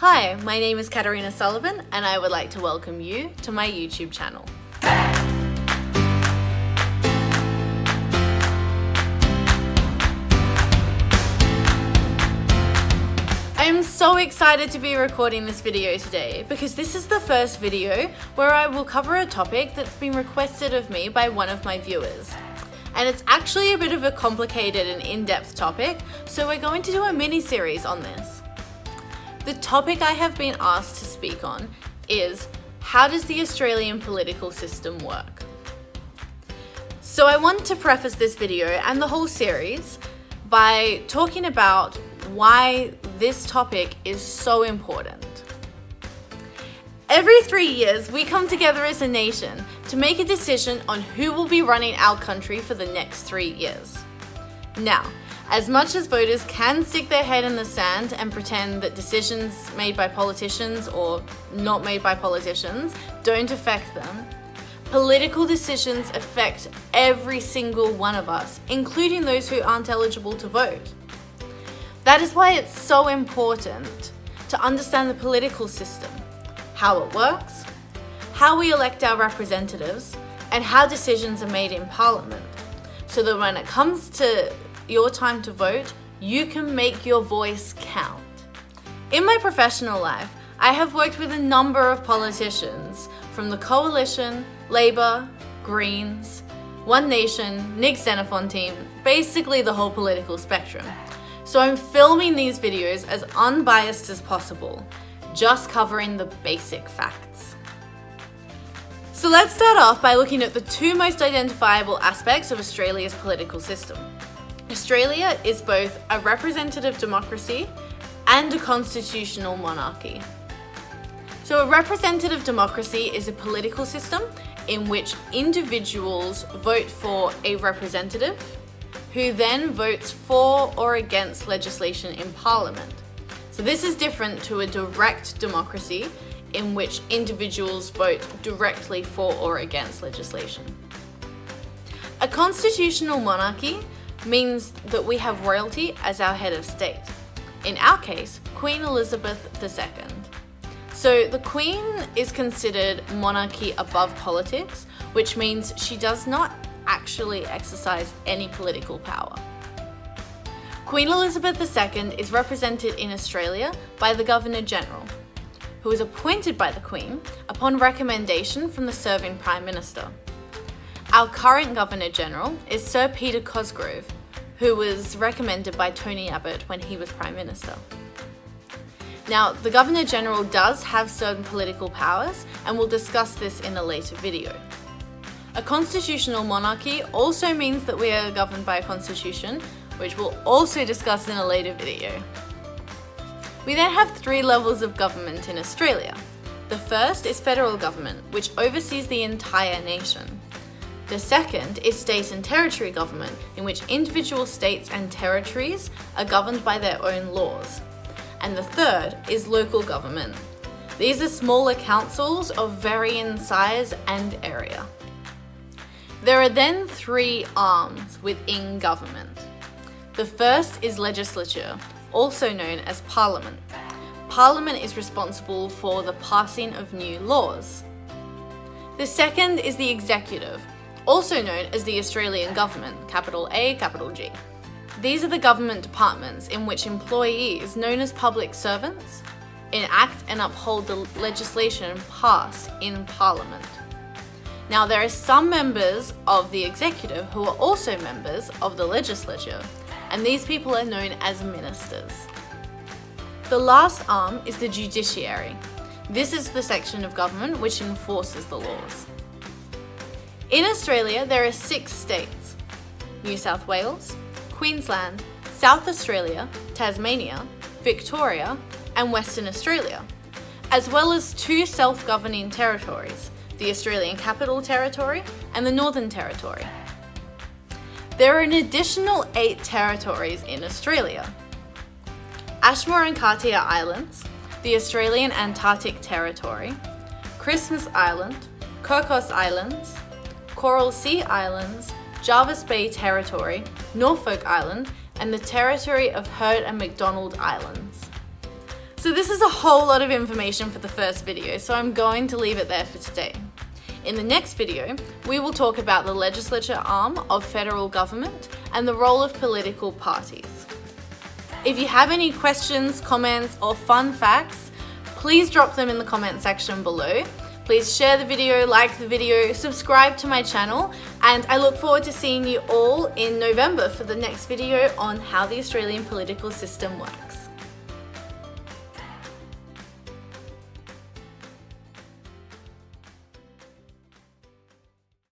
Hi, my name is Katarina Sullivan and I would like to welcome you to my YouTube channel. I am so excited to be recording this video today because this is the first video where I will cover a topic that's been requested of me by one of my viewers. And it's actually a bit of a complicated and in-depth topic, so we're going to do a mini-series on this. The topic I have been asked to speak on is, how does the Australian political system work? So I want to preface this video and the whole series by talking about why this topic is so important. Every 3 years, we come together as a nation to make a decision on who will be running our country for the next 3 years. Now, as much as voters can stick their head in the sand and pretend that decisions made by politicians or not made by politicians don't affect them, political decisions affect every single one of us, including those who aren't eligible to vote. That is why it's so important to understand the political system, how it works, how we elect our representatives, and how decisions are made in Parliament, so that when it comes to your time to vote, you can make your voice count. In my professional life, I have worked with a number of politicians from the Coalition, Labour, Greens, One Nation, Nick Xenophon team, basically the whole political spectrum. So I'm filming these videos as unbiased as possible, just covering the basic facts. So let's start off by looking at the two most identifiable aspects of Australia's political system. Australia is both a representative democracy and a constitutional monarchy. So a representative democracy is a political system in which individuals vote for a representative who then votes for or against legislation in Parliament. So this is different to a direct democracy in which individuals vote directly for or against legislation. A constitutional monarchy means that we have royalty as our head of state. In our case, Queen Elizabeth II. So the Queen is considered monarchy above politics, which means she does not actually exercise any political power. Queen Elizabeth II is represented in Australia by the Governor-General, who is appointed by the Queen upon recommendation from the serving Prime Minister. Our current Governor-General is Sir Peter Cosgrove, who was recommended by Tony Abbott when he was Prime Minister. Now, the Governor-General does have certain political powers, and we'll discuss this in a later video. A constitutional monarchy also means that we are governed by a constitution, which we'll also discuss in a later video. We then have 3 levels of government in Australia. The first is federal government, which oversees the entire nation. The second is state and territory government, in which individual states and territories are governed by their own laws. And the third is local government. These are smaller councils of varying size and area. There are then 3 arms within government. The first is legislature, also known as Parliament. Parliament is responsible for the passing of new laws. The second is the executive, also known as the Australian Government, capital A, capital G. These are the government departments in which employees, known as public servants, enact and uphold the legislation passed in Parliament. Now, there are some members of the executive who are also members of the legislature, and these people are known as ministers. The last arm is the judiciary. This is the section of government which enforces the laws. In Australia, there are 6 states: New South Wales, Queensland, South Australia, Tasmania, Victoria, and Western Australia, as well as 2 self-governing territories, the Australian Capital Territory and the Northern Territory. There are an additional 8 territories in Australia: Ashmore and Cartier Islands, the Australian Antarctic Territory, Christmas Island, Cocos Islands, Coral Sea Islands, Jervis Bay Territory, Norfolk Island, and the territory of Heard and McDonald Islands. So this is a whole lot of information for the first video, so I'm going to leave it there for today. In the next video, we will talk about the legislature arm of federal government and the role of political parties. If you have any questions, comments, or fun facts, please drop them in the comment section below. Please share the video, like the video, subscribe to my channel, and I look forward to seeing you all in November for the next video on how the Australian political system works.